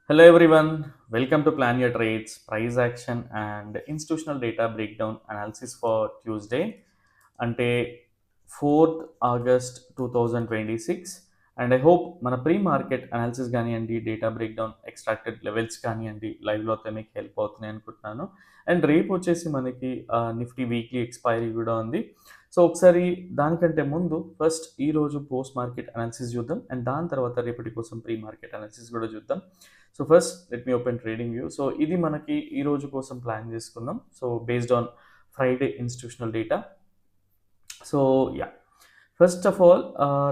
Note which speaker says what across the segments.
Speaker 1: Hello everyone, welcome to Plan Your Trades, Price Action and Institutional Data Breakdown Analysis for Tuesday. అంటే 4th August 2026 and I hope మన pre market analysis కానివ్వండి, data breakdown extracted levels కానివ్వండి, లైవ్లో అయితే మీకు help అవుతున్నాయి అనుకుంటున్నాను. And రేపు వచ్చేసి మనకి నిఫ్టీ వీక్లీ ఎక్స్పైరీ కూడా ఉంది. సో ఒకసారి దానికంటే ముందు ఫస్ట్ ఈరోజు పోస్ట్ మార్కెట్ అనాలిసిస్ చూద్దాం అండ్ దాని తర్వాత రేపటి కోసం ప్రీ మార్కెట్ అనాలిసిస్ కూడా చూద్దాం. So first let me open trading view. So ఇది మనకి ఈ రోజు కోసం ప్లాన్ చేసుకుందాం. So based on Friday institutional data. So yeah, first of all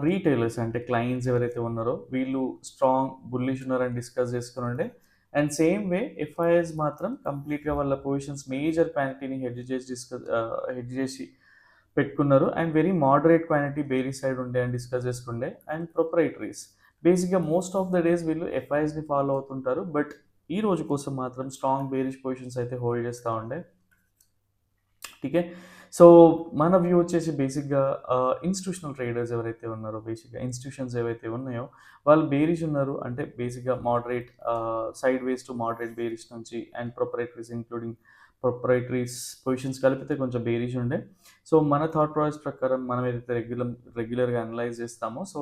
Speaker 1: retailers అంటే క్లయింట్స్ ఎవరైతే ఉన్నారో వీళ్ళు స్ట్రాంగ్ బుల్లిష్ ఉన్నారని డిస్కస్ చేసుకుని ఉండే. అండ్ సేమ్ వే ఎఫ్ఐఎస్ మాత్రం కంప్లీట్గా వాళ్ళ పొజిషన్స్ మేజర్ క్వాంటిటీని హెడ్జ్ చేసి పెట్టుకున్నారు. And very moderate quantity bearish side ఉండే అని డిస్కస్ చేసుకుండే. అండ్ ప్రొపరైటరీస్ బేసిక్గా మోస్ట్ ఆఫ్ ద డేస్ వీళ్ళు ఎఫ్ఐఎస్ని ఫాలో అవుతుంటారు, బట్ ఈ రోజు కోసం మాత్రం స్ట్రాంగ్ బేరిష్ పొజిషన్స్ అయితే హోల్డ్ చేస్తూ ఉండే. ఠీకే, సో మన వ్యూ వచ్చేసి బేసిక్గా ఇన్స్టిట్యూషనల్ ట్రేడర్స్ ఎవరైతే ఉన్నారో, బేసిక్గా ఇన్స్టిట్యూషన్స్ ఏవైతే ఉన్నాయో వాళ్ళు బేరిష్ ఉన్నారు. అంటే బేసిక్గా moderate side ways to moderate bearish నుంచి, అండ్ ప్రొపరైటరీస్ ఇంక్లూడింగ్ ప్రొపరైటరీస్ పొజిషన్స్ కలిపితే కొంచెం బేరిష్ ఉండే. సో మన థాట్ ప్రాసెస్ ప్రకారం మనం ఏదైతే రెగ్యులర్గా అనలైజ్ చేస్తామో, సో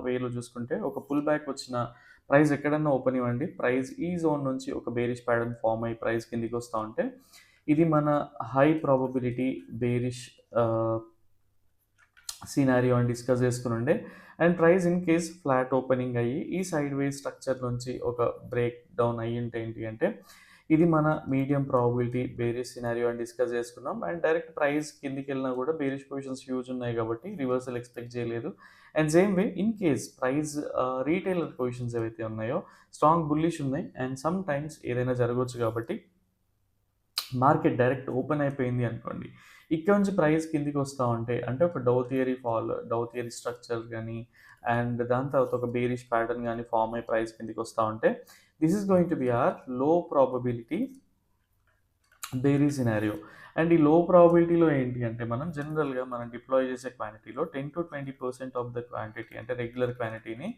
Speaker 1: వేలో చూసుకుంటే ఒక పుల్ బ్యాక్ వచ్చిన ప్రైస్ ఎక్కడన్నా ఓపెన్ ఇవ్వండి, ప్రైస్ ఈ జోన్ నుంచి ఒక బేరిష్ ప్యాటర్న్ ఫామ్ అయ్యి ప్రైస్ కిందికి వస్తూ ఉంటే ఇది మన హై ప్రాబబిలిటీ బేరిష్ సినారియో అని డిస్కస్ చేసుకుని ఉండే. And price in case flat opening అయ్యి ఈ సైడ్ వేస్ స్ట్రక్చర్ నుంచి ఒక బ్రేక్ డౌన్ అయ్యి ఉంటే ఏంటి అంటే ఇది మన మీడియం ప్రాబిలిటీ బేరిష్ సినారియో అని డిస్కస్ చేసుకున్నాం. అండ్ డైరెక్ట్ ప్రైస్ కిందికి వెళ్ళినా కూడా బేరిష్ పొజిషన్స్ హ్యూజ్ ఉన్నాయి కాబట్టి రివర్సల్ ఎక్స్పెక్ట్ చేయలేదు. And same way in case price retailer positions ఏవైతే ఉన్నాయో స్ట్రాంగ్ బుల్లిష్ ఉన్నాయి. అండ్ సమ్ టైమ్స్ ఏదైనా జరగవచ్చు కాబట్టి మార్కెట్ డైరెక్ట్ ఓపెన్ అయిపోయింది అనుకోండి, ఇక్కడ నుంచి ప్రైస్ కిందికి వస్తూ ఉంటే అంటే ఒక డౌ థియరీ స్ట్రక్చర్ కానీ, అండ్ దాని తర్వాత ఒక బేరిష్ ప్యాటర్న్ కానీ ఫామ్ అయ్యి ప్రైస్ కిందికి వస్తూ ఉంటే this is going to be our low probability bearish scenario. And ఈ లో ప్రాబిలిటీలో ఏంటి అంటే మనం జనరల్గా మనం డిప్లాయ్ చేసే క్వాంటిటీలో 10-20% ఆఫ్ ద క్వాంటిటీ అంటే రెగ్యులర్ క్వాంటిటీని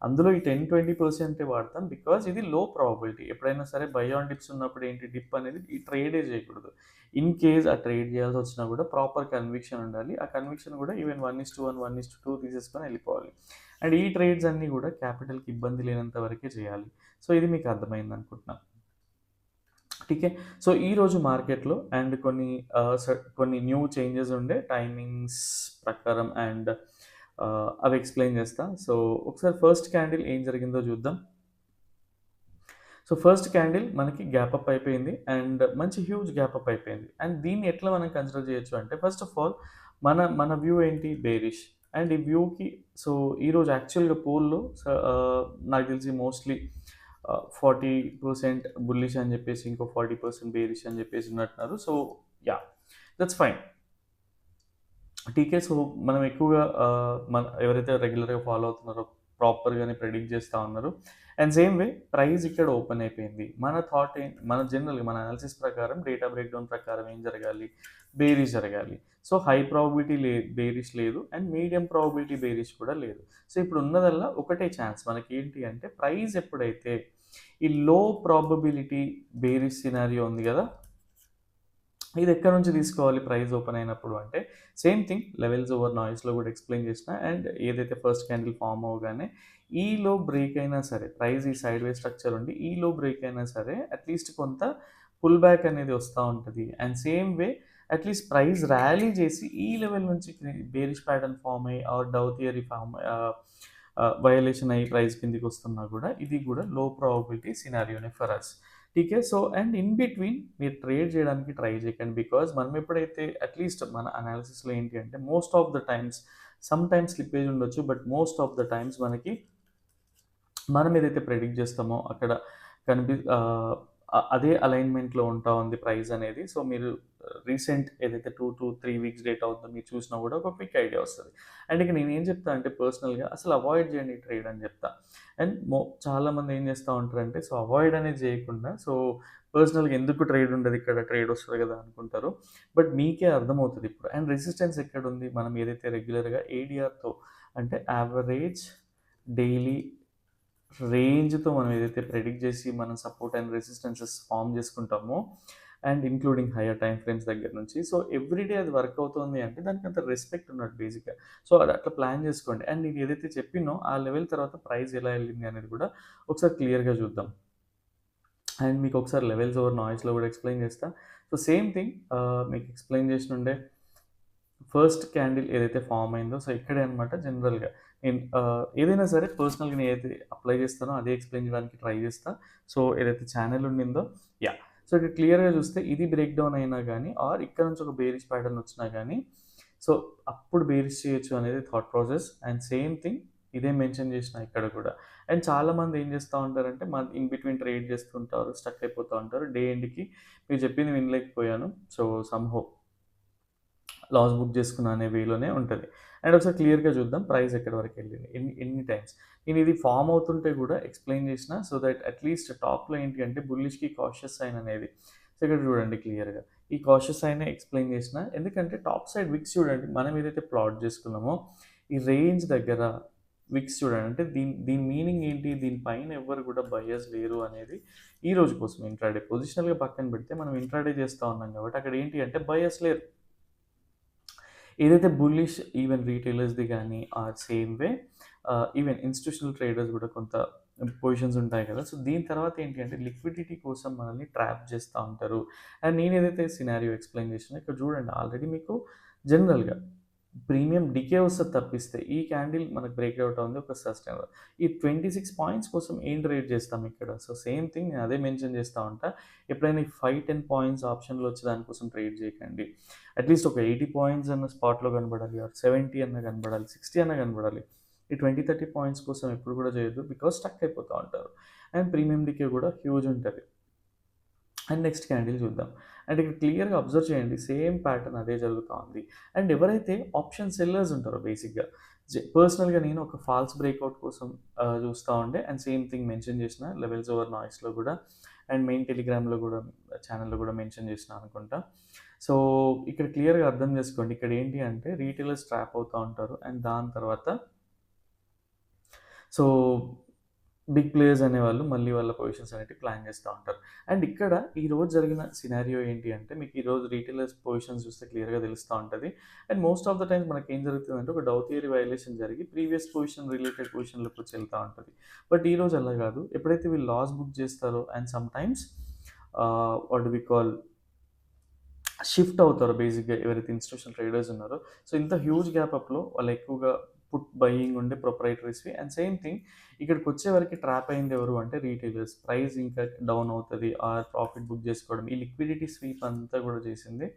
Speaker 1: అందులో ఈ 10-20% వాడతాం, బికాజ్ ఇది లో ప్రాబిలిటీ. ఎప్పుడైనా సరే బై ఆన్ డిప్స్ ఉన్నప్పుడు ఏంటి, డిప్ అనేది ఈ ట్రేడే చేయకూడదు. ఇన్ కేస్ ఆ ట్రేడ్ చేయాల్సి వచ్చినా కూడా ప్రాపర్ కన్విక్షన్ ఉండాలి. ఆ కన్విక్షన్ కూడా ఈవెన్ 1:1, 1:2 తీసేసుకొని వెళ్ళిపోవాలి. అండ్ ఈ ట్రేడ్స్ అన్నీ కూడా క్యాపిటల్కి ఇబ్బంది లేనంత వరకే చేయాలి. సో ఇది మీకు అర్థమైంది అనుకుంటున్నాను. ఠీకే, సో ఈరోజు మార్కెట్లో అండ్ కొన్ని న్యూ చేంజెస్ ఉండే టైమింగ్స్ ప్రకారం, అండ్ అవి ఎక్స్ప్లెయిన్ చేస్తా. సో ఒకసారి ఫస్ట్ క్యాండిల్ ఏం జరిగిందో చూద్దాం. సో ఫస్ట్ క్యాండిల్ మనకి గ్యాప్ అప్ అయిపోయింది అండ్ మంచి హ్యూజ్ గ్యాప్ అప్ అయిపోయింది. అండ్ దీన్ని ఎట్లా మనం కన్సిడర్ చేయొచ్చు అంటే ఫస్ట్ ఆఫ్ ఆల్ మన వ్యూ ఏంటి, బేరిష్. అండ్ ఈ వ్యూకి సో ఈరోజు యాక్చువల్గా పోల్లో నాకు తెలిసి మోస్ట్లీ 40% బుల్లిష్ అని చెప్పేసి ఇంకో 40% బేరిష్ అని చెప్పేసి ఉన్నట్టున్నారు. So yeah, that's fine. TK, so మనం ఎక్కువగా మన ఎవరైతే రెగ్యులర్గా ఫాలో అవుతున్నారో ప్రాపర్గానే ప్రెడిక్ట్ చేస్తూ ఉన్నారు. అండ్ సేమ్ వే ప్రైస్ ఇక్కడ ఓపెన్ అయిపోయింది. మన థాట్ మన జనరల్గా మన అనాలిసిస్ ప్రకారం డేటా బ్రేక్డౌన్ ప్రకారం ఏం జరగాలి, బేరిష్ జరగాలి. సో హై ప్రాబిలిటీ బేరిష్ లేదు, అండ్ మీడియం ప్రాబిలిటీ బేరిష్ కూడా లేదు. సో ఇప్పుడు ఉన్నదల్లా ఒకటే ఛాన్స్ మనకి ఏంటి అంటే ప్రైస్ ఎప్పుడైతే ఈ లో ప్రాబబిలిటీ బేరిష్ సినారియో ఉంది కదా, ఇది ఎక్కడి నుంచి తీసుకోవాలి ప్రైస్ ఓపెన్ అయినప్పుడు అంటే సేమ్ థింగ్ లెవెల్స్ ఓవర్ నాయిస్లో కూడా ఎక్స్ప్లెయిన్ చేసిన. అండ్ ఏదైతే ఫస్ట్ క్యాండిల్ ఫామ్ అవగానే ఈలో బ్రేక్ అయినా సరే, ప్రైస్ ఈ సైడ్ వే స్ట్రక్చర్ ఉండి ఈలో బ్రేక్ అయినా సరే అట్లీస్ట్ కొంత పుల్ బ్యాక్ అనేది వస్తూ ఉంటుంది. And same way at least price rally చేసి ఈ లెవెల్ నుంచి బేరిష్ ప్యాటర్న్ ఫామ్ అయ్యి ఆర్ డౌ థియరీ వయలేషన్ అయ్యి ప్రైస్ కిందికి వస్తున్నా కూడా ఇది కూడా లో ప్రాబిలిటీ సినారియోనే ఫర్ అస్. టీకే, సో అండ్ ఇన్ బిట్వీన్ మీరు ట్రేడ్ చేయడానికి ట్రై చేయకండి, బికాజ్ మనం ఎప్పుడైతే అట్లీస్ట్ మన అనాలిసిస్లో ఏంటి అంటే most of the times some times slippage ఉండొచ్చు, but most of the times మనకి మనం ఏదైతే ప్రెడిక్ట్ చేస్తామో అక్కడ అదే అలైన్మెంట్లో ఉంటా ఉంది ప్రైస్ అనేది. సో మీరు రీసెంట్ ఏదైతే 2 to 3 వీక్స్ డేట్ అవుతుందో మీరు చూసినా కూడా ఒక క్విక్ ఐడియా వస్తుంది. అండ్ ఇక నేను ఏం చెప్తా అంటే పర్సనల్గా అసలు అవాయిడ్ చేయండి ట్రేడ్ అని చెప్తా. అండ్ చాలామంది ఏం చేస్తూ ఉంటారంటే సో అవాయిడ్ అనేది చేయకుండా సో పర్సనల్గా ఎందుకు ట్రేడ్ ఉండదు ఇక్కడ ట్రేడ్ వస్తుంది కదా అనుకుంటారు, బట్ మీకే అర్థమవుతుంది ఇప్పుడు. అండ్ రెసిస్టెన్స్ ఎక్కడ ఉంది, మనం ఏదైతే రెగ్యులర్గా ఏడిఆర్తో అంటే యావరేజ్ డైలీ రేంజ్‌తో మనం ఏదైతే ప్రెడిక్ట్ చేసి మనం సపోర్ట్ అండ్ రెసిస్టెన్సెస్ ఫార్మ్ చేసుకుంటామో and including hire time frames దగ్గర నుంచి. సో, ఎవ్రీ డే అది వర్క్ అవుతుంది అంటే దానికంత రెస్పెక్ట్ ఉన్నట్టు బేసిక్‌గా. సో, అది అట్లా ప్లాన్ చేసుకోండి. అండ్ నేను ఏదైతే చెప్పినో ఆ లెవెల్ తర్వాత ప్రైస్ ఎలా ఎళ్ళింది అనేది కూడా ఒకసారి క్లియర్‌గా చూద్దాం. అండ్ మీకు ఒకసారి లెవెల్స్ ఓవర్ నాయిస్‌లో కూడా ఎక్స్‌ప్లెయిన్ చేస్తా. సో, సేమ్ థింగ్ మీకు ఎక్స్‌ప్లెయిన్ చేసినుండే ఫస్ట్ క్యాండిల్ ఏదైతే ఫార్మ్ అయిందో, సో, ఇక్కడే అనమాట జనరల్‌గా నేను ఏదైనా సరే పర్సనల్‌గా నేనైతే అప్లై చేస్తానో అదే ఎక్స్‌ప్లెయిన్ చేయడానికి ట్రై చేస్తా. సో, ఏదైతే ఛానెల్ ఉండిందో యాహ్! సో, ఇక్కడ క్లియర్‌గా చూస్తే ఇది బ్రేక్ డౌన్ అయినా గానీ ఆర్ ఇక్కడ నుంచి ఒక బేరిష్ ప్యాటర్న్ వచ్చినా గానీ, సో, అప్పుడు బేరిష్ చేయొచ్చు అనేది thought process. And same thing ఇదే మెన్షన్ చేసిన ఇక్కడ కూడా. అండ్ చాలామంది ఏం చేస్తా ఉంటారంటే ఇన్ బిట్వీన్ ట్రేడ్ చేస్తుంటారు. స్టక్ అయిపోతా ఉంటారు. డే ఎండ్‌కి మీరు చెప్పింది వినలేకపోయాను. సో, సమ్‌హౌ లాస్ బుక్ చేసుకున్నా అనే వేలోనే ఉంటది. అండ్ ఒకసారి క్లియర్‌గా చూద్దాం ప్రైస్ ఎక్కడి వరకు వెళ్ళింది. ఎన్ని ఎన్ని టైమ్స్. నేను ఇది ఫార్మ్ అవుతుంటే కూడా ఎక్స్‌ప్లెయిన్ చేసిన సో దట్ అట్‌లీస్ట్ టాప్‌లో ఏంటి అంటే బుల్లిష్‌కి కాషియస్ సైన్ అనేది. సో ఇక్కడ చూడండి క్లియర్‌గా. ఈ కాషియస్ సైనే ఎక్స్‌ప్లెయిన్ చేసిన. ఎందుకంటే టాప్ సైడ్ విక్స్ చూడండి. మనం ఏదైతే ప్లాట్ చేసుకున్నామో ఈ రేంజ్ దగ్గర విక్స్ చూడండి. అంటే దీని దీని మీనింగ్ ఏంటి? దీని పైన ఎవ్వరు కూడా బయర్స్ లేరు అనేది ఈ రోజు కోసం ఇంట్రాడే. పొజిషనల్‌గా పక్కన పెడితే మనం ఇంట్రాడే చేస్తా ఉన్నాం కాబట్టి అక్కడ ఏంటి అంటే బయర్స్ లేరు. ఏదైతే బుల్లిష్ ఈవెన్ రీటైలర్స్‌ది గానీ or same way even institutional traders గూడా కొంత పొజిషన్స్ ఉంటాయి కదా! సో, దీని తర్వాత ఏంటి అంటే లిక్విడిటీ కోసం మనల్ని ట్రాప్ చేస్తా ఉంటారు. అండ్ నేనేదైతే సినారియో ఎక్స్‌ప్లెయిన్ చేసినానో ఇక్కడ చూడండి ఆల్రెడీ మీకు జనరల్‌గా ప్రీమియం డికే వస్తది తప్పిస్తే ఈ క్యాండిల్ మనకు బ్రేక్‌ఔట్ అవుంది ఒక సస్టైనబుల్. ఈ 26 పాయింట్స్ కోసం ఏం ట్రేడ్ చేస్తాం ఇక్కడ? సో, సేమ్ థింగ్ నేను అదే మెన్షన్ చేస్తా ఉంటా. ఎప్పుడైనా ఈ 5, 10 పాయింట్స్ ఆప్షన్‌లో వచ్చే దానికోసం ట్రేడ్ చేయకండి. అట్‌లీస్ట్ ఒక 80 పాయింట్స్ అన్న స్పాట్‌లో కనపడాలి ఆర్ 70 అన్నా కనపడాలి. 60 అన్నా కనపడాలి. ఈ 20, 30 పాయింట్స్ కోసం ఎప్పుడు కూడా చేయొద్దు. బికాజ్ స్టక్ అయిపోతా ఉంటారు. అండ్ ప్రీమియం డికే కూడా హ్యూజ్ ఉంటది. అండ్ నెక్స్ట్ క్యాండిల్ చూద్దాం. అండ్ ఇక్కడ క్లియర్‌గా అబ్జర్వ్ చేయండి. సేమ్ ప్యాటర్న్ అదే జరుగుతా ఉంది. అండ్ ఎవరైతే ఆప్షన్ సెల్లర్స్ ఉంటారో బేసిక్‌గా పర్సనల్‌గా నేను ఒక ఫాల్స్ బ్రేక్‌ఔట్ కోసం చూస్తా ఉండే అండ్ సేమ్ థింగ్ మెన్షన్ చేసిన లెవెల్స్ ఓవర్ నాయిస్‌లో కూడా అండ్ మెయిన్ టెలిగ్రామ్‌లో కూడా ఛానెల్‌లో కూడా మెన్షన్ చేసిన అనుకుంటా. సో, ఇక్కడ క్లియర్‌గా అర్థం చేసుకోండి. ఇక్కడ ఏంటి అంటే రీటైలర్స్ ట్రాప్ అవుతా ఉంటారు. అండ్ దాని తర్వాత సో, బిగ్ ప్లేయర్స్ అనేవాళ్ళు మళ్ళీ వాళ్ళ పొజిషన్స్ అనేటివి ప్లాన్ చేస్తా ఉంటారు. అండ్ ఇక్కడ ఈరోజు జరిగిన సినారియో ఏంటి అంటే మీకు ఈరోజు రీటైలర్స్ పొజిషన్స్ చూస్తే క్లియర్‌గా తెలుస్తా ఉంటది. And most of the times మనకేం జరుగుతుందంటే ఒక డౌ థియరీ వయలేషన్ జరిగి ప్రీవియస్ పొజిషన్ రిలేటెడ్ పొజిషన్‌లోకొచ్చి ఎళ్తా ఉంటది. బట్ ఈరోజు అలా కాదు. ఎప్పుడైతే వీళ్ళు లాస్ బుక్ చేస్తారో and sometimes what do we call shift అవుతారు బేసిక్‌గా ఎవరైతే ఇన్‌స్టిట్యూషనల్ ట్రేడర్స్ ఉన్నారో. సో, ఇంత హ్యూజ్ గ్యాప్ అప్‌లో వాళ్ళు ఎక్కువగా పుట్ బయింగ్ ఉండే ప్రొప్రైటరీస్‌వి అండ్ సేమ్ థింగ్ ఇక్కడికొచ్చేవరకి ట్రాప్ అయింది ఎవరు అంటే రీటైలర్స్. ప్రైస్ ఇంకా డౌన్ అవుతది ఆర్ ప్రాఫిట్ బుక్ చేసుకోవడం. ఈ లిక్విడిటీ స్వీప్ అంతా కూడా చేసింది.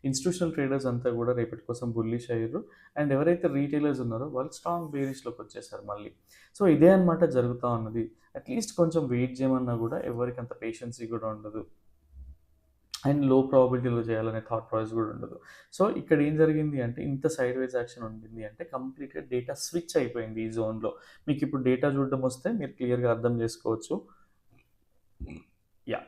Speaker 1: ఇన్‌స్టిట్యూషనల్ ట్రేడర్స్ అంతా కూడా రేపటి కోసం బుల్లిష్ అయ్యిర్రు. అండ్ ఎవరైతే రీటైలర్స్ ఉన్నారో వాళ్ళు స్ట్రాంగ్ బేరిష్‌లోకి వచ్చేసారు మళ్ళీ. సో, ఇదే అన్నమాట జరుగుతా ఉన్నది. అట్‌లీస్ట్ కొంచెం వెయిట్ చేయమన్నా కూడా ఎవరికీ అంత పేషెన్సీ కూడా ఉండదు. అండ్ లో ప్రాబబిలిటీలో చేయాలనే థాట్ ప్రాసెస్ కూడా ఉండదు. సో, ఇక్కడ ఏం జరిగింది అంటే ఇంత సైడ్‌వేస్ యాక్షన్ ఉండింది అంటే కంప్లీట్‌గా డేటా స్విచ్ అయిపోయింది ఈ జోన్‌లో. మీకిప్పుడు డేటా చూడడం వస్తే మీరు క్లియర్‌గా అర్థం చేసుకోవచ్చు. యాహ్!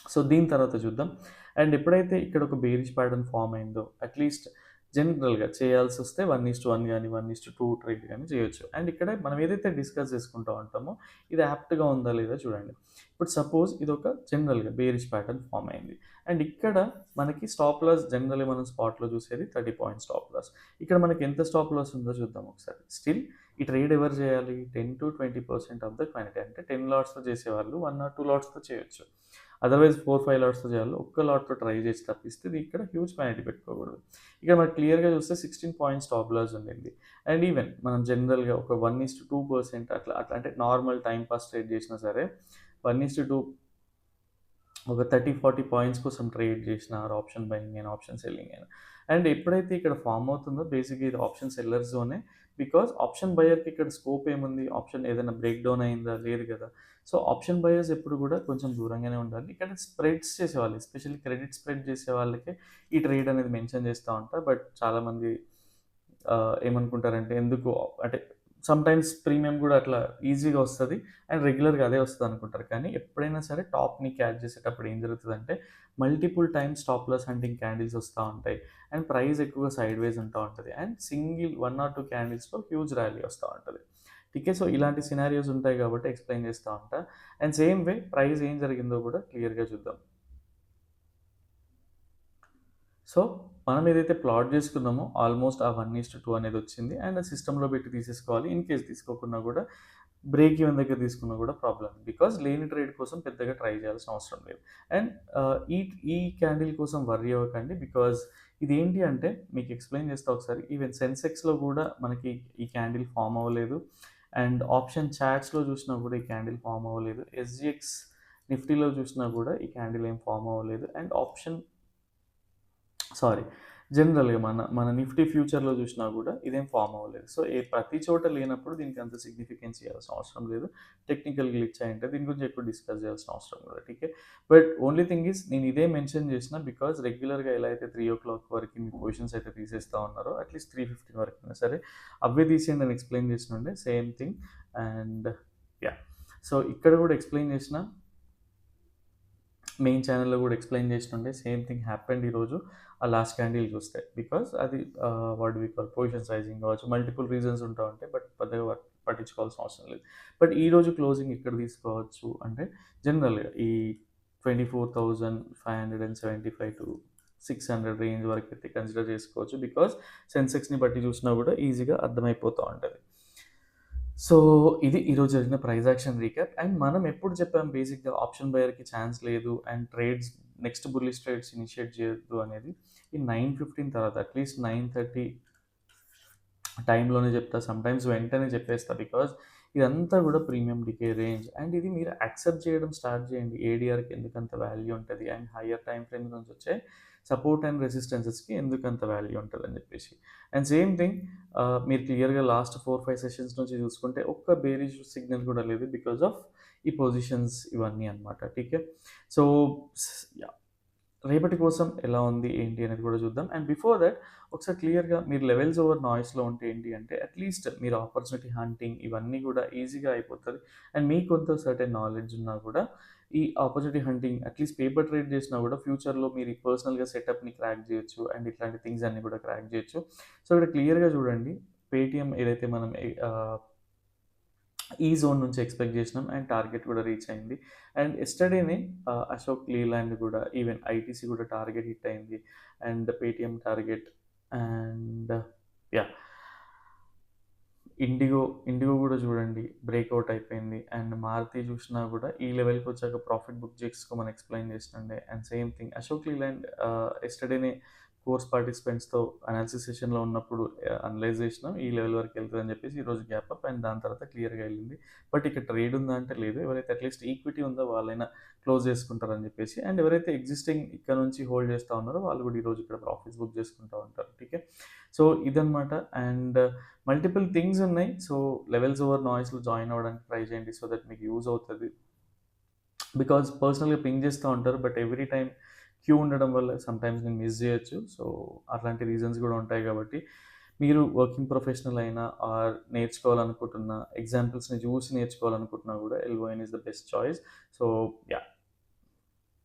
Speaker 1: సో, దీని తర్వాత చూద్దాం. అండ్ ఎప్పుడైతే ఇక్కడ ఒక బేరిష్ ప్యాటర్న్ ఫార్మ్ అయిందో అట్‌లీస్ట్ జనరల్‌గా చేయాల్సొస్తే 1:1 గాని, 1:2 ట్రేడ్ గాని చేయొచ్చు. అండ్ ఇక్కడ మనం ఏదైతే డిస్కస్ చేసుకుంటా ఉంటామో ఇది యాప్ట్‌గా ఉందా లేదా చూడండి. ఇప్పుడు సపోజ్ ఇదొక జనరల్‌గా బేరిష్ ప్యాటర్న్ ఫార్మ్ అయింది. అండ్ ఇక్కడ మనకి స్టాప్ లాస్ జనరల్లీ మనం స్పాట్‌లో చూసేది 30 పాయింట్స్ స్టాప్ లాస్. ఇక్కడ మనకి ఎంత స్టాప్ లాస్ ఉందో చూద్దాం ఒకసారి. స్టిల్ ఈ ట్రేడ్ ఎవరు చేయాలి? 10-20% ఆఫ్ ద క్వాంటిటీ అంటే 10 లాట్స్‌తో చేసేవాళ్ళు 1 ఆర్ 2 లాట్స్‌తో చేయొచ్చు. అదర్‌వైజ్ 4, 5 లాట్స్‌తో చేయాలి. ఒక్క లాట్‌తో ట్రై చేసి తప్పిస్తే ఇది ఇక్కడ హ్యూజ్ క్వాంటిటీ పెట్టుకోకూడదు. ఇక్కడ మనకు క్లియర్‌గా చూస్తే 16 పాయింట్స్ స్టాప్ లాస్ ఉండింది. అండ్ ఈవెన్ మనం జనరల్‌గా ఒక 1:2% అట్లా అట్లా అంటే నార్మల్ టైమ్ పాస్ ట్రేడ్ చేసినా సరే 1:2 ఒక 30, 40 పాయింట్స్ కోసం ట్రేడ్ చేసిన ఆర్ ఆప్షన్ బయింగ్ అయినా, ఆప్షన్ సెల్లింగ్ అయినా. అండ్ ఎప్పుడైతే ఇక్కడ ఫార్మ్ అవుతుందో బేసిక్‌గా ఇది ఆప్షన్ సెల్లర్ జోనే. బికాజ్ ఆప్షన్ బయర్‌కి ఇక్కడ స్కోప్ ఏముంది? ఆప్షన్ ఏదైనా బ్రేక్ డౌన్ అయిందా? లేదు కదా! సో, ఆప్షన్ బయర్స్ ఎప్పుడు కూడా కొంచెం దూరంగానే ఉండాలి. ఇక్కడ స్ప్రెడ్స్ చేసేవాళ్ళు ఎస్పెషల్లీ క్రెడిట్ స్ప్రెడ్ చేసే వాళ్ళకే ఈ ట్రేడ్ అనేది మెన్షన్ చేస్తా ఉంటా. బట్ చాలామంది ఏమనుకుంటారంటే ఎందుకు అంటే సమ్‌టైమ్స్ ప్రీమియం గూడా అట్లా ఈజీగా వస్తది. అండ్ రెగ్యులర్‌గా అదే వస్తదనుకుంటారు. కానీ ఎప్పుడైనా సరే టాప్‌ని క్యాచ్ చేసేటప్పుడు ఏం జరుగుతదంటే multiple times stop loss hunting candles వస్తా ఉంటాయి. అండ్ ప్రైస్ ఎక్కువగా సైడ్‌వేస్ ఉంటా ఉంటది. అండ్ సింగిల్ 1 ఆర్ 2 క్యాండిల్స్‌లో హ్యూజ్ ర్యాలీ వస్తా ఉంటది. ఠీకే. సో ఇలాంటి సినారియోస్ ఉంటాయి కాబట్టి ఎక్స్‌ప్లెయిన్ చేస్తా ఉంటా. అండ్ సేమ్ వే ప్రైస్ ఏం జరిగిందో కూడా క్లియర్‌గా చూద్దాం. సో, మనం ఏదైతే ప్లాట్ జేసుకున్నామో ఆల్‌మోస్ట్ ఆ 1:2 అనేదొచ్చింది. అండ్ సిస్టమ్‌లో పెట్టి తీసేసుకోవాలి. ఇన్ కేస్ తీసుకోకున్నా గూడా బ్రేక్ ఈవెన్ దగ్గర తీసుకున్నా గూడా ప్రాబ్లమ్. బికాజ్ లేని ట్రేడ్ కోసం పెద్దగా ట్రై చేయాల్సిన అవసరం లేదు. అండ్ ఈ ఈ క్యాండిల్ కోసం వర్రీ అవ్వకండి. బికాజ్ ఇదేంటి అంటే మీకు ఎక్స్‌ప్లెయిన్ చేస్తా ఒకసారి. ఈవెన్ సెన్సెక్స్‌లో గూడా మనకి ఈ క్యాండిల్ ఫార్మ్ అవ్వలేదు. అండ్ ఆప్షన్ చార్ట్స్‌లో చూసినా గూడా ఈ క్యాండిల్ ఫార్మ్ అవ్వలేదు. ఎస్‌జిఎక్స్ నిఫ్టీలో చూసినా గూడా ఈ క్యాండిల్ ఏం ఫార్మ్ అవ్వలేదు. And sorry. జనరల్‌గా మన నిఫ్టీ ఫ్యూచర్‌లో చూసినా గూడా ఇదేం ఫార్మ్ అవ్వలేదు. సో, ప్రతి చోట లేనప్పుడు దీనికి అంత సిగ్నిఫికెన్స్ ఇయ్యాల్సిన అవసరం లేదు. టెక్నికల్ గ్లిచ్ అయ్యుంటే దీని గురించి ఎక్కువ డిస్కస్ చేయాల్సిన అవసరం లేదు. ఠీకే. బట్ ఓన్లీ థింగ్ ఈస్ నేను ఇదే మెన్షన్ చేసిన బికాజ్ రెగ్యులర్‌గా ఎలా అయితే 3:00 వరకి మీ పొజిషన్స్ అయితే తీసేస్తా ఉన్నారో అట్‌లీస్ట్ 3:15 వరకైనా సరే అవే తీసేయండి అని ఎక్స్‌ప్లెయిన్ చేసినుండే same thing. And yeah! So, ఇక్కడ గూడా ఎక్స్‌ప్లెయిన్ చేసిన మెయిన్ ఛానెల్‌లో గూడా ఎక్స్‌ప్లెయిన్ చేసినుండే సేమ్ థింగ్ హ్యాపెండ్ ఈరోజు ఆ లాస్ట్ క్యాండిల్ చూస్తే. బికాజ్ అది what we call position sizing కావచ్చు, మల్టిపుల్ రీజన్స్ ఉంటా ఉంటాయి. బట్ పెద్దగా పట్టించుకోవాల్సిన అవసరం లేదు. బట్ ఈరోజు క్లోజింగ్ ఎక్కడ తీసుకోవచ్చు అంటే జనరల్‌గా ఈ 24,575-600 రేంజ్ వరకైతే కన్సిడర్ చేసుకోవచ్చు. బికాజ్ సెన్సెక్స్‌ని బట్టి చూసినా గూడా ఈజీగా అర్థమైపోతా ఉంటది. సో, ఇది ఈరోజు జరిగిన ప్రైస్ యాక్షన్ రీక్యాప్. అండ్ మనం ఎప్పుడు చెప్పాం బేసిక్‌గా ఆప్షన్ బయర్‌కి ఛాన్స్ లేదు and trades next bullish trades initiate చేయొద్దు అనేది ఈ 9:15 తర్వాత అట్‌లీస్ట్ 9:30 టైంలోనే చెప్తా. సమ్‌టైమ్స్ వెంటనే చెప్పేస్తా. బికాజ్ ఇదంతా గూడా ప్రీమియం డికే రేంజ్. అండ్ ఇది మీరు యాక్సెప్ట్ చేయడం స్టార్ట్ చేయండి. ఏడీఆర్‌కి ఎందుకంత వాల్యూ ఉంటది అండ్ హైయర్ టైమ్ ఫ్రేమ్స్ నుంచి వచ్చే సపోర్ట్ అండ్ రెసిస్టెన్సెస్‌కి ఎందుకంత వాల్యూ ఉంటదని చెప్పేసి. అండ్ సేమ్ థింగ్ మీరు క్లియర్‌గా లాస్ట్ 4, 5 సెషన్స్ నుంచి చూసుకుంటే ఒక్క బేరిష్ సిగ్నల్ కూడా లేదు. బికాజ్ ఆఫ్ ఈ పొజిషన్స్ ఇవన్నీ అన్నమాట. ఠీకే. So, yeah! రేపటి కోసం ఎలా ఉంది, ఏంటి అనేది కూడా చూద్దాం. అండ్ బిఫోర్ దట్ ఒకసారి క్లియర్‌గా మీరు లెవెల్స్ ఓవర్ నాయిస్‌లో ఉంటే ఏంటి అంటే అట్‌లీస్ట్ మీరు ఆపర్చునిటీ హంటింగ్ ఇవన్నీ కూడా ఈజీగా అయిపోతది. అండ్ మీకు కొంత సర్టెన్ నాలెడ్జ్ ఉన్నా కూడా ఈ opportunity hunting at least paper trade చేసినా కూడా ఫ్యూచర్‌లో మీరు పర్సనల్‌గా సెటప్‌ని క్రాక్ చేయొచ్చు. అండ్ ఇట్లాంటి థింగ్స్ అన్నీ కూడా క్రాక్ చేయొచ్చు. సో, ఇక్కడ క్లియర్‌గా చూడండి. పేటీఎం ఏదైతే మనం ఈ జోన్ నుంచి ఎక్స్‌పెక్ట్ చేసినాం అండ్ టార్గెట్ కూడా రీచ్ అయింది. అండ్ యెస్టర్‌డేనే అశోక్ లేలాండ్ కూడా ఈవెన్ ఐటీసీ కూడా టార్గెట్ హిట్ అయింది. And Paytm target and yeah! IndiGo గూడా చూడండి బ్రేక్‌ఔట్ అయిపోయింది. అండ్ మారుతి చూసినా గూడా ఈ లెవెల్‌కొచ్చాక ప్రాఫిట్ బుక్ చేసుకోమని ఎక్స్‌ప్లెయిన్ చేసినుండే. And same thing Ashok Leyland యెస్టర్‌డేనే కోర్స్ పార్టిసిపెంట్స్‌తో అనాలిసిస్ సెషన్‌లో ఉన్నప్పుడు అనలైజ్ చేసినాం. ఈ లెవెల్ వరకు వెళ్తదని చెప్పేసి ఈరోజు గ్యాప్ అప్ అండ్ దాని తర్వాత క్లియర్‌గా ఎళ్ళింది. బట్ ఇక్కడ ట్రేడ్ ఉందా అంటే లేదు. ఎవరైతే అట్‌లీస్ట్ ఈక్విటీ ఉందో వాళ్ళైనా క్లోజ్ చేసుకుంటారని చెప్పేసి. అండ్ ఎవరైతే ఎగ్జిస్టింగ్ ఇక్కడ నుంచి హోల్డ్ చేస్తా ఉన్నారో వాళ్ళు కూడా ఈరోజు ఇక్కడ ప్రాఫిట్స్ బుక్ చేసుకుంటా ఉంటారు. ఠీకే. సో, ఇదనమాట. అండ్ మల్టిపుల్ థింగ్స్ ఉన్నాయి. సో, లెవెల్స్ ఓవర్ నాయిస్‌లో జాయిన్ అవ్వడానికి ట్రై చేయండి. సో దట్ మీకు యూజ్ అవుతది. బికాజ్ పర్సనల్‌గా పింగ్ చేస్తా ఉంటారు. బట్ ఎవ్రీ టైమ్ క్యూ ఉండడం వల్ల సమ్‌టైమ్స్ నేను మిస్ చేయొచ్చు. సో, అట్లాంటి రీజన్స్ గూడా ఉంటాయి కాబట్టి మీరు వర్కింగ్ ప్రొఫెషనల్ అయినా ఆర్ నేర్చుకోవాలనుకుంటున్న ఎగ్జాంపుల్స్‌ని చూసి నేర్చుకోవాలనుకుంటున్నా గూడా LON is the best choice. So, yeah!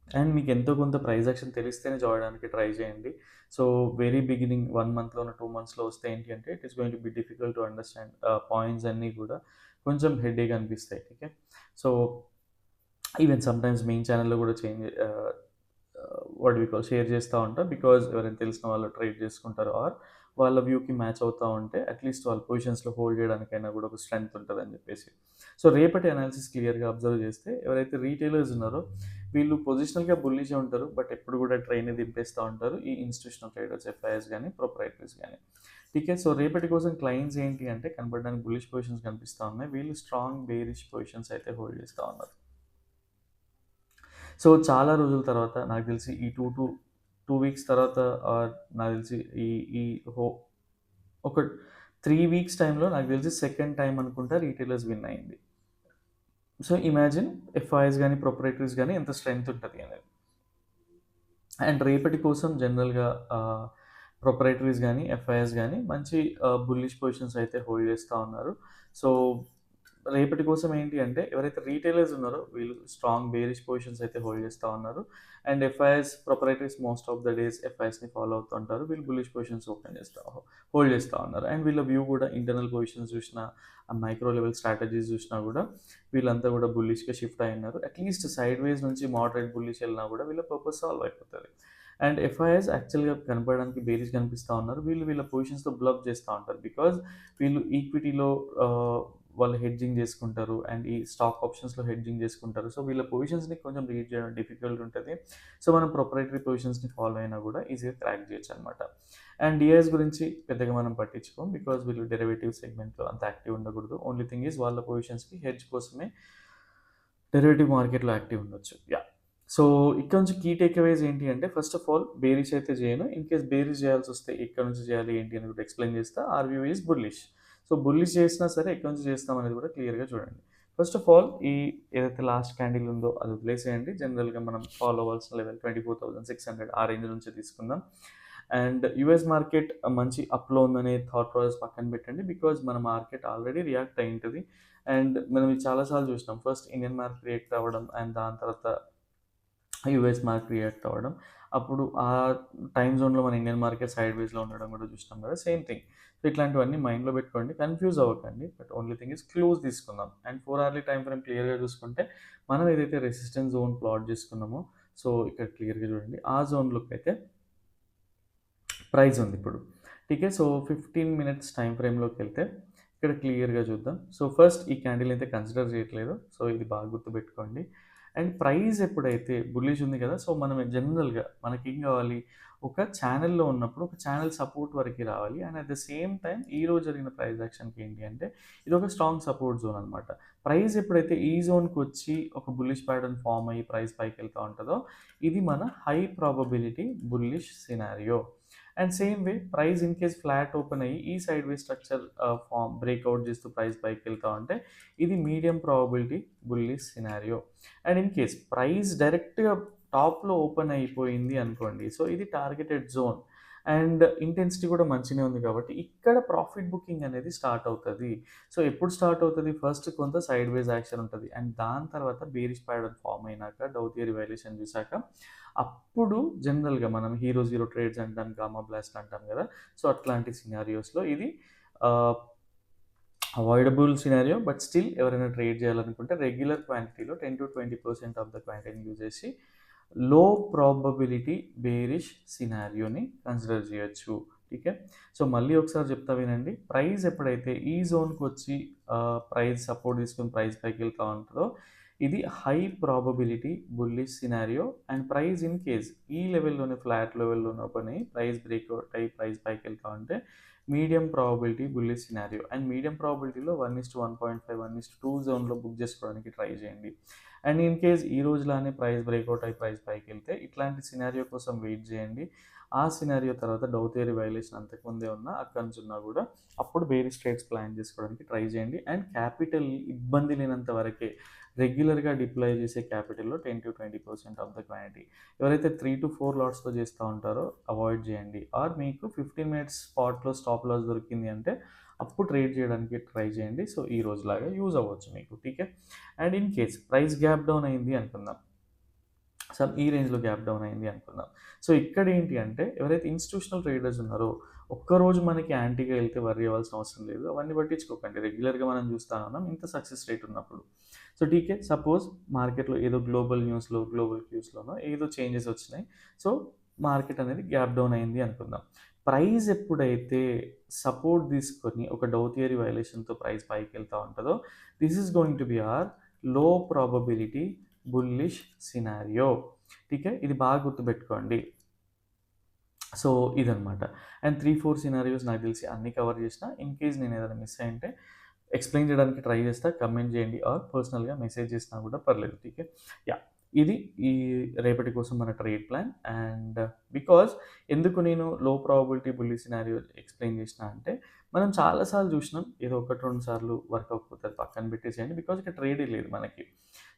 Speaker 1: And మీకు ఎంతో కొంత ప్రైస్ యాక్షన్ తెలిస్తేనే చేయడానికి ట్రై చేయండి. సో, వెరీ బిగినింగ్ 1 మంత్‌లోనో, 2 మంత్స్‌లో వస్తే ఏంటి అంటే it is going to be difficult to understand. Points అన్నీ కూడా కొంచెం హెడేక్ అనిపిస్తాయి. Okay. So, even sometimes main ఛానెల్‌లో కూడా వాట్ వి కాల్ షేర్ చేస్తా ఉంటా. బికాజ్ ఎవరైనా తెలిసిన వాళ్ళు ట్రేడ్ చేసుకుంటారో ఆర్ వాళ్ళ వ్యూకి మ్యాచ్ అవుతా ఉంటే అట్‌లీస్ట్ వాళ్ళ పొజిషన్స్‌లో హోల్డ్ చేయడానికైనా కూడా ఒక స్ట్రెంగ్త్ ఉంటదని చెప్పేసి. సో, రేపటి అనాలిసిస్ క్లియర్‌గా అబ్జర్వ్ చేస్తే ఎవరైతే రీటైలర్స్ ఉన్నారో వీళ్ళు పొజిషనల్‌గా బుల్లిషే ఉంటారు. బట్ ఎప్పుడు కూడా ట్రైన్‌ని దింపేస్తా ఉంటారు. ఈ ఇన్‌స్టిట్యూషనల్ ట్రేడర్స్, ఎఫ్ఐఎస్ గాని, ప్రొప్రైటరీస్ గాని. టీకే. సో, రేపటి కోసం క్లయింట్స్ ఏంటి అంటే కనపడడానికి బుల్లిష్ పొజిషన్స్ కనిపిస్తా ఉన్నాయి. వీళ్ళు స్ట్రాంగ్ బేరిష్ పొజిషన్స్ అయితే హోల్డ్ చేస్తా ఉన్నారు. సో, చాలా రోజుల తర్వాత నాకు తెలిసి ఈ 2 వీక్స్ తర్వాత నాకు తెలిసి ఈ ఈ హో ఒక 3 వీక్స్ టైమ్‌లో నాకు తెలిసి సెకండ్ టైమ్ అనుకుంటా రీటైలర్స్ విన్ అయింది. సో, ఇమాజిన్ ఎఫ్ఐఎస్ గాని, ప్రొప్రైటరీస్ గాని ఎంత స్ట్రెంగ్త్ ఉంటది అనేది. అండ్ రేపటి కోసం జనరల్‌గా ప్రొప్రైటరీస్ గాని, ఎఫ్ఐఎస్ గాని మంచి బుల్లిష్ పొజిషన్స్ అయితే హోల్డ్ చేస్తా ఉన్నారు. సో, రేపటి కోసం ఏంటి అంటే ఎవరైతే రీటైలర్స్ ఉన్నారో వీళ్ళు స్ట్రాంగ్ బేరిష్ పొజిషన్స్ అయితే హోల్డ్ చేస్తూ ఉన్నారు. And FIs proprietaries most of the days ఎఫ్ఐఎస్ని ఫాలో అవుతూ ఉంటారు. వీళ్ళు బులిష్ పొజిషన్స్ హోల్డ్ చేస్తూ ఉన్నారు. అండ్ వీళ్ళ వ్యూ కూడా ఇంటర్నల్ పొజిషన్స్ చూసినా, ఆ మైక్రో లెవెల్ స్ట్రాటజీస్ చూసినా కూడా వీళ్ళంతా కూడా బుల్లిష్గా షిఫ్ట్ అయినారు. అట్లీస్ట్ సైడ్ వేస్ నుంచి మోడరేట్ బుల్లిష్ వెళ్ళినా కూడా వీళ్ళ పర్పస్ సాల్వ్ అయిపోతుంది. అండ్ ఎఫ్ఐఎస్ యాక్చువల్గా కనపడడానికి బేరిష్ కనిపిస్తూ ఉన్నారు. వీళ్ళ పొజిషన్స్తో బ్లఫ్ చేస్తూ ఉంటారు. బికాజ్ వీళ్ళు ఈక్విటీలో వాళ్ళు హెడ్జింగ్ చేసుకుంటారు అండ్ ఈ స్టాక్ ఆప్షన్స్లో హెడ్జింగ్ చేసుకుంటారు. సో వీళ్ళ పొజిషన్స్ని కొంచెం రీడ్ చేయడం డిఫికల్ట్ ఉంటుంది. సో మనం ప్రొపరైటరీ పొజిషన్స్ని ఫాలో అయినా కూడా ఈజీగా క్రాక్ చేయొచ్చు అనమాట. అండ్ డిఐఎస్ గురించి పెద్దగా మనం పట్టించుకోం. బికాజ్ వీళ్ళు డెరివేటివ్ సెగ్మెంట్లో అంత యాక్టివ్ ఉండకూడదు. ఓన్లీ థింగ్ ఈజ్ వాళ్ళ పొజిషన్స్కి హెడ్జ్ కోసమే డెరివేటివ్ మార్కెట్లో యాక్టివ్ ఉండొచ్చు. యా. సో ఇక్కడ నుంచి కీ టేక్అవేస్ ఏంటి అంటే, ఫస్ట్ ఆఫ్ ఆల్ బేరిష్ అయితే చేయను. ఇన్ కేస్ బేరిష్ చేయాల్సి వస్తే ఎక్కడ నుంచి చేయాలి ఏంటి అని కూడా ఎక్స్ప్లెయిన్ చేస్తా. Our view is bullish. So bullish చేసినా సరే ఎక్కడి నుంచి చేస్తాం అనేది కూడా క్లియర్గా చూడండి. ఫస్ట్ ఆఫ్ ఆల్ ఈ ఏదైతే లాస్ట్ క్యాండిల్ ఉందో అది వదిలేసేయండి. జనరల్గా మనం ఫాలో అవ్వాల్సిన లెవెల్ 24,600 ఆ రేంజ్ నుంచి తీసుకుందాం. అండ్ యుఎస్ మార్కెట్ మంచి అప్లో ఉందనే థాట్ ప్రాసెస్ పక్కన పెట్టండి. బికాజ్ మన మార్కెట్ ఆల్రెడీ రియాక్ట్ అయి ఉంటుంది. అండ్ మనం ఇది చాలాసార్లు చూసినాం. ఫస్ట్ ఇండియన్ మార్కెట్ రియాక్ట్ అవ్వడం అండ్ దాని తర్వాత యూఎస్ మార్కెట్ రియాక్ట్ అవ్వడం. అప్పుడు ఆ టైం జోన్లో మన ఇండియన్ మార్కెట్ సైడ్ వేస్లో ఉండడం కూడా చూసినాం కదా, సేమ్ థింగ్. సో ఇట్లాంటివన్నీ మైండ్లో పెట్టుకోండి, కన్ఫ్యూజ్ అవ్వకండి. But only thing is close తీసుకుందాం. అండ్ 4 అవర్లీ టైం ఫ్రేమ్ క్లియర్గా చూసుకుంటే మనం ఏదైతే రెసిస్టెన్స్ జోన్ ప్లాట్ చేసుకున్నామో, సో ఇక్కడ క్లియర్గా చూడండి ఆ జోన్లోకి అయితే ప్రైస్ ఉంది ఇప్పుడు. టీకే. సో 15 మినిట్స్ టైం ఫ్రేమ్లోకి వెళ్తే ఇక్కడ క్లియర్గా చూద్దాం. సో ఫస్ట్ ఈ క్యాండిల్ అయితే కన్సిడర్ చేయట్లేదు. సో ఇది బాగా గుర్తుపెట్టుకోండి. అండ్ ప్రైస్ ఎప్పుడైతే బుల్లిష్ ఉంది కదా, సో మనం జనరల్గా మనకి ఏం కావాలి, ఒక ఛానల్లో ఉన్నప్పుడు ఒక ఛానల్ సపోర్ట్ వరకు రావాలి. And at the same time ఈరోజు జరిగిన ప్రైస్ యాక్షన్కి ఏంటి అంటే ఇది ఒక స్ట్రాంగ్ సపోర్ట్ జోన్ అనమాట. ప్రైస్ ఎప్పుడైతే ఈ జోన్కి వచ్చి ఒక బుల్లిష్ ప్యాటర్న్ ఫామ్ అయ్యి ప్రైస్ పైకి వెళ్తూ ఉంటుందో ఇది మన high probability bullish scenario. And same way price in case flat open అయ్యి ఈ side way structure form breakout చేస్తూ ప్రైస్ పైకి వెళ్తా ఉంటే ఇది medium probability bullish scenario. And in case price డైరెక్ట్గా టాప్లో ఓపెన్ అయిపోయింది అనుకోండి, సో ఇది టార్గెటెడ్ జోన్ అండ్ ఇంటెన్సిటీ కూడా మంచిగా ఉంది కాబట్టి ఇక్కడ ప్రాఫిట్ బుకింగ్ అనేది స్టార్ట్ అవుతుంది. సో ఎప్పుడు స్టార్ట్ అవుతుంది, ఫస్ట్ కొంత సైడ్ వేస్ యాక్షన్ ఉంటుంది అండ్ దాని తర్వాత బేరిష్ ప్యాటర్న్ ఫామ్ అయినాక డౌ థియరీ వైలేషన్ చూసాక అప్పుడు జనరల్గా మనం హీరో జీరో ట్రేడ్స్ అంటాం, గామా బ్లాస్ట్ అంటాం కదా, సో అట్లాంటి సినారియోస్లో ఇది అవాయిడబుల్ సినారియో. బట్ స్టిల్ ఎవరైనా ట్రేడ్ చేయాలనుకుంటే రెగ్యులర్ క్వాంటిటీలో 10-20% ఆఫ్ ద క్వాంటిటీని యూజ్ చేసి లో ప్రాబబిలిటీ బేరిష్ సినారియోని కన్సిడర్ చేయొచ్చు. ఓకే. సో మళ్ళీ ఒకసారి చెప్తా వినండి. ప్రైస్ ఎప్పుడైతే ఈ జోన్కి వచ్చి ప్రైస్ సపోర్ట్ తీసుకుని ప్రైస్ పైకి వెళ్తూ ఉంటుందో ఇది high probability bullish scenario. And price in case ఈ లెవెల్లోనే ఫ్లాట్ లెవెల్లోనే ఓపెన్ అయ్యి ప్రైస్ బ్రేక్అవుట్ అయ్యి ప్రైస్ పైకి వెళ్తూ ఉంటే medium probability bullish scenario. And medium ప్రాబబిలిటీలో 1:1.5 1:2 జోన్లో బుక్ చేసుకోవడానికి ట్రై చేయండి. అండ్ ఇన్ కేస్ ఈ రోజులానే ప్రైస్ బ్రేక్అవుట్ అయ్యి ప్రైస్ పైకి వెళ్తే ఇట్లాంటి సినారియో కోసం వెయిట్ చేయండి. ఆ సినారియో తర్వాత డౌ థియరీ వైలేషన్ అంతకుముందే ఉన్నా అక్కడి నుంచి ఉన్నా కూడా అప్పుడు బేరిష్ ట్రేడ్స్ ప్లాన్ చేసుకోవడానికి ట్రై చేయండి. అండ్ క్యాపిటల్ ఇబ్బంది లేనంత వరకే రెగ్యులర్గా డిప్లాయ్ చేసే క్యాపిటల్లో 10-20% ఆఫ్ ద క్వాంటిటీ ఎవరైతే 3-4 లాట్స్తో చేస్తూ ఉంటారో అవాయిడ్ చేయండి. ఆర్ మీకు 15 మినిట్స్ స్పాట్లో స్టాప్ లాస్ దొరికింది అంటే అప్పుడు ట్రేడ్ చేయడానికి ట్రై చేయండి. సో ఈ రోజులాగా యూజ్ అవ్వచ్చు మీకు. టీకే. And in case price gap down అయింది అనుకుందాం, సో ఈ రేంజ్లో గ్యాప్ డౌన్ అయింది అనుకుందాం. సో ఇక్కడ ఏంటి అంటే ఎవరైతే ఇన్స్టిట్యూషనల్ ట్రేడర్స్ ఉన్నారో ఒక్కరోజు మనకి యాంటీగా వెళ్తే వర్రీ అవ్వాల్సిన అవసరం లేదు. అవన్నీ పట్టించుకోకండి. రెగ్యులర్గా మనం చూస్తా ఉన్నాం ఇంత సక్సెస్ రేట్ ఉన్నప్పుడు. సో టీకే. సపోజ్ మార్కెట్లో ఏదో గ్లోబల్ న్యూస్లో గ్లోబల్ క్యూస్లోనో ఏదో చేంజెస్ వచ్చినాయి. సో మార్కెట్ అనేది గ్యాప్ డౌన్ అయింది అనుకుందాం. ప్రైస్ ఎప్పుడైతే సపోర్ట్ తీసుకొని ఒక డౌ థియరీ వైలేషన్తో ప్రైస్ పైకి వెళ్తూ ఉంటుందో this is going to be our low probability bullish scenario. టీకే. ఇది బాగా గుర్తుపెట్టుకోండి. సో ఇదనమాట. అండ్ 3-4 సినారియోస్ నాకు తెలిసి అన్నీ కవర్ చేసిన. ఇన్ కేస్ నేను ఏదైనా మిస్ అయ్యింటే ఎక్స్ప్లెయిన్ చేయడానికి ట్రై చేస్తా. కమెంట్ చేయండి ఆర్ పర్సనల్గా మెసేజ్ చేసినా కూడా పర్లేదు. టీకే. యా. ఇది ఈ రేపటి కోసం మన ట్రేడ్ ప్లాన్. అండ్ బికాజ్ ఎందుకు నేను లో ప్రాబబిలిటీ బుల్లిష్ సినారియో ఎక్స్ప్లెయిన్ చేసిన అంటే మనం చాలాసార్లు చూసినాం, ఏదో 1-2 సార్లు వర్క్ అవ్వకపోతే పక్కన పెట్టేసేయండి. బికాజ్ ఇక్కడ ట్రేడే లేదు మనకి.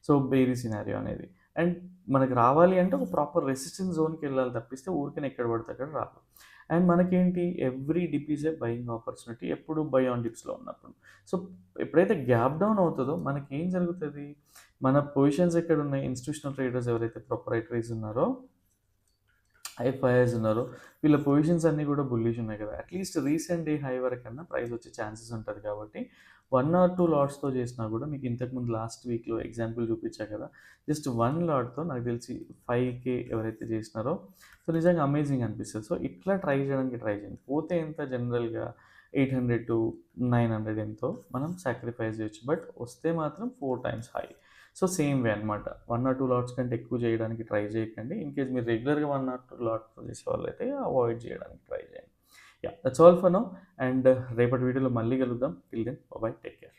Speaker 1: సో బేరీ సినారియో అనేది అండ్ మనకి రావాలి అంటే ఒక ప్రాపర్ రెసిస్టెన్స్ జోన్కి వెళ్ళాలి తప్పిస్తే ఊరికనే ఎక్కడ పడితే అక్కడ రాదు. అండ్ మనకేంటి every dip is a buying opportunity ఎప్పుడు బై ఆన్ డిప్స్లో ఉన్నప్పుడు. సో ఎప్పుడైతే గ్యాప్ డౌన్ అవుతుందో మనకేం జరుగుతుంది, మన పొజిషన్స్ ఎక్కడ ఉన్నాయి, ఇన్స్టిట్యూషనల్ ట్రేడర్స్ ఎవరైతే ప్రొపరైటరీస్ ఉన్నారో, ఐఎఫ్ఐఎస్ ఉన్నారో, వీళ్ళ పొజిషన్స్ అన్నీ కూడా బుల్లిష్ ఉన్నాయి కదా, అట్లీస్ట్ రీసెంట్ డే హై వరకన్నా ప్రైస్ వచ్చే ఛాన్సెస్ ఉంటుంది. కాబట్టి 1 ఆర్ 2 లాట్స్తో చేసినా కూడా, మీకు ఇంతకుముందు లాస్ట్ వీక్లో ఎగ్జాంపుల్ చూపించా కదా, జస్ట్ 1 లాట్తో నాకు తెలిసి 5K ఎవరైతే చేసినారో, సో నిజంగా అమేజింగ్ అనిపిస్తుంది. సో ఇట్లా ట్రై చేయడానికి ట్రై చేయండి. పోతే ఎంత జనరల్గా 800 to 900 ఎంతో మనం సాక్రిఫైస్ చేయొచ్చు, బట్ వస్తే మాత్రం 4 times high. So same way అనమాట, 1 or 2 లాట్స్ కంటే ఎక్కువ చేయడానికి ట్రై చేయకండి. ఇన్ కేస్ మీరు రెగ్యులర్గా 1 or 2 లాట్స్ చేసేవాళ్ళైతే అవాయిడ్ చేయడానికి ట్రై చేయండి. That's all for now. And రేపటి వీడియోలో మళ్ళీ కలుద్దాం. Till then bye, take care.